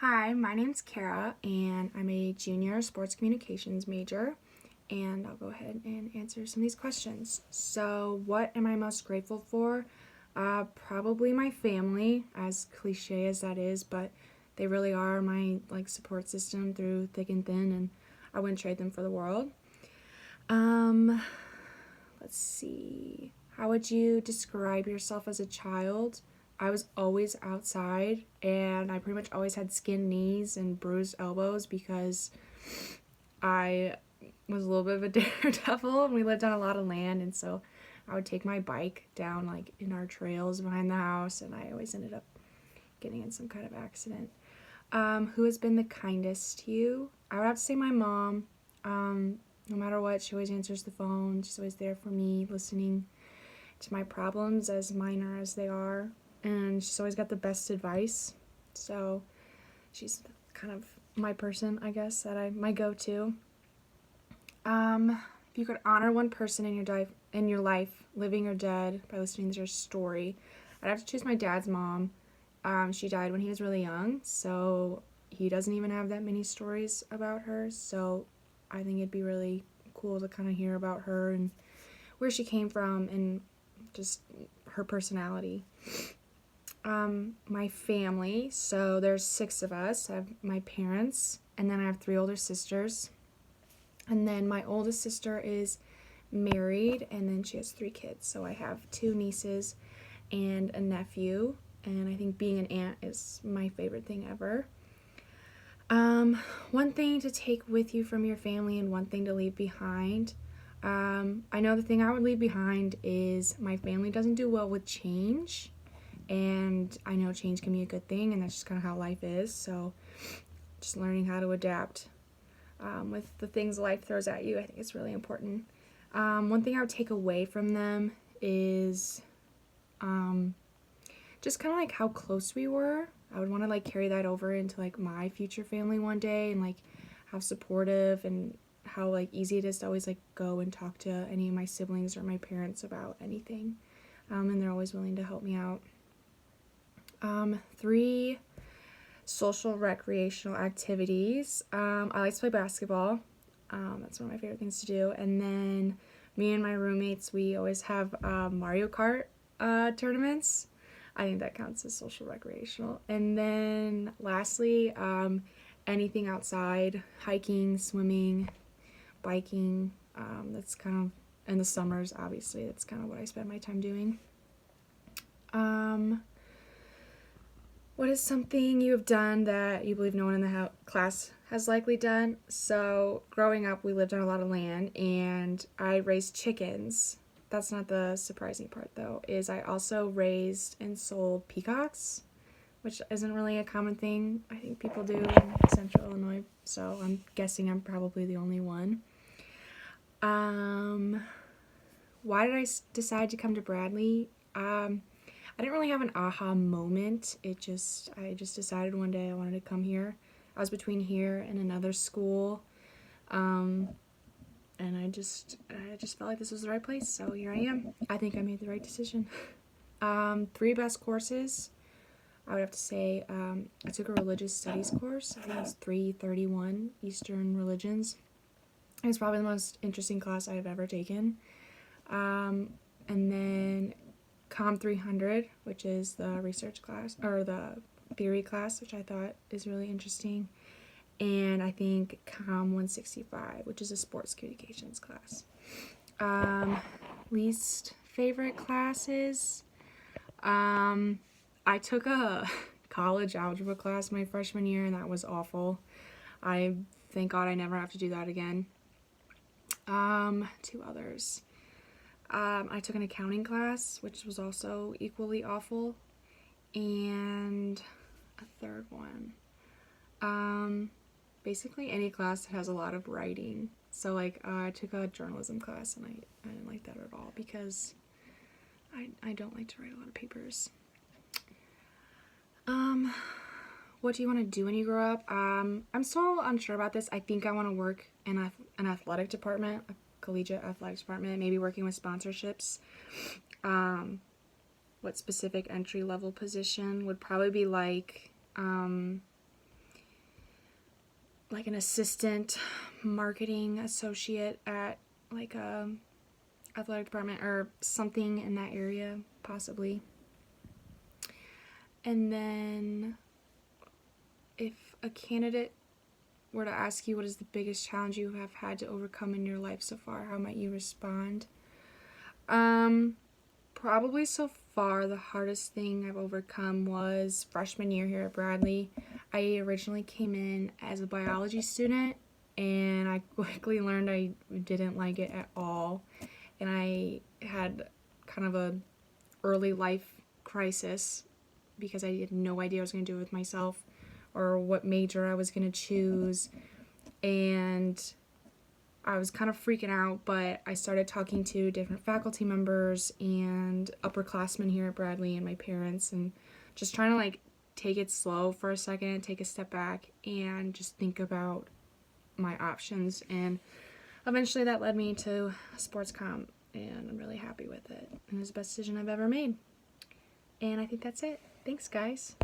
Hi, my name's Kara, and I'm a junior sports communications major, and I'll go ahead and answer some of these questions. So, what am I most grateful for? Probably my family, as cliche as that is, but they really are my support system through thick and thin, and I wouldn't trade them for the world. Um, let's see. How would you describe yourself as a child? I was always outside, and I pretty much always had skinned knees and bruised elbows because I was a little bit of a daredevil, and we lived on a lot of land, and so I would take my bike down in our trails behind the house, and I always ended up getting in some kind of accident. Who has been the kindest to you? I would have to say my mom. No matter what, she always answers the phone. She's always there for me, listening to my problems, as minor as they are. And she's always got the best advice. So she's kind of my person, I guess, my go-to. If you could honor one person in your life, living or dead, by listening to their story, I'd have to choose my dad's mom. She died when he was really young, so he doesn't even have that many stories about her. So I think it'd be really cool to kind of hear about her and where she came from and just her personality. My family, so there's 6 of us. I have my parents, and then I have 3 older sisters. And then my oldest sister is married, and then she has 3 kids. So I have 2 nieces and a nephew, and I think being an aunt is my favorite thing ever. One thing to take with you from your family and one thing to leave behind. I know the thing I would leave behind is my family doesn't do well with change, and I know change can be a good thing, and that's just kind of how life is. So just learning how to adapt with the things life throws at you, I think it's really important. One thing I would take away from them is just kind of how close we were. I would want to carry that over into my future family one day, and how supportive and how easy it is to always go and talk to any of my siblings or my parents about anything, and they're always willing to help me out. 3 social recreational activities. I like to play basketball. That's one of my favorite things to do. And then me and my roommates, we always have Mario Kart tournaments. I think that counts as social recreational. And then lastly, anything outside, hiking, swimming, biking. That's kind of, in the summers, obviously, that's kind of what I spend my time doing. What is something you have done that you believe no one in the class has likely done? So, growing up, we lived on a lot of land, and I raised chickens. That's not the surprising part, though, is I also raised and sold peacocks, which isn't really a common thing I think people do in central Illinois, so I'm guessing I'm probably the only one. Why did I decide to come to Bradley? I didn't really have an aha moment. I just decided one day I wanted to come here. I was between here and another school, and I just felt like this was the right place. So here I am. I think I made the right decision. 3 best courses. I would have to say I took a religious studies course. I think it was 331 Eastern Religions. It was probably the most interesting class I've ever taken. And then Com 300, which is the research class, or the theory class, which I thought is really interesting. And I think Com 165, which is a sports communications class. Least favorite classes? I took a college algebra class my freshman year, and that was awful. I thank God I never have to do that again. 2 others. I took an accounting class, which was also equally awful, and a 3rd one. Basically any class that has a lot of writing. So I took a journalism class, and I didn't like that at all because I don't like to write a lot of papers. What do you want to do when you grow up? I'm still unsure about this. I think I want to work in an athletic department, a collegiate athletics department, maybe working with sponsorships. What specific entry level position would probably be like an assistant marketing associate at like a athletic department or something in that area, possibly. And then if a candidate were to ask you what is the biggest challenge you have had to overcome in your life so far, how might you respond? Probably so far the hardest thing I've overcome was freshman year here at Bradley. I originally came in as a biology student and I quickly learned I didn't like it at all. And I had kind of a early life crisis because I had no idea what I was going to do with myself or what major I was going to choose. And I was kind of freaking out, but I started talking to different faculty members and upperclassmen here at Bradley and my parents, and just trying to like take it slow for a second, take a step back, and just think about my options. And eventually that led me to sports comm, and I'm really happy with it. And it's the best decision I've ever made. And I think that's it. Thanks, guys.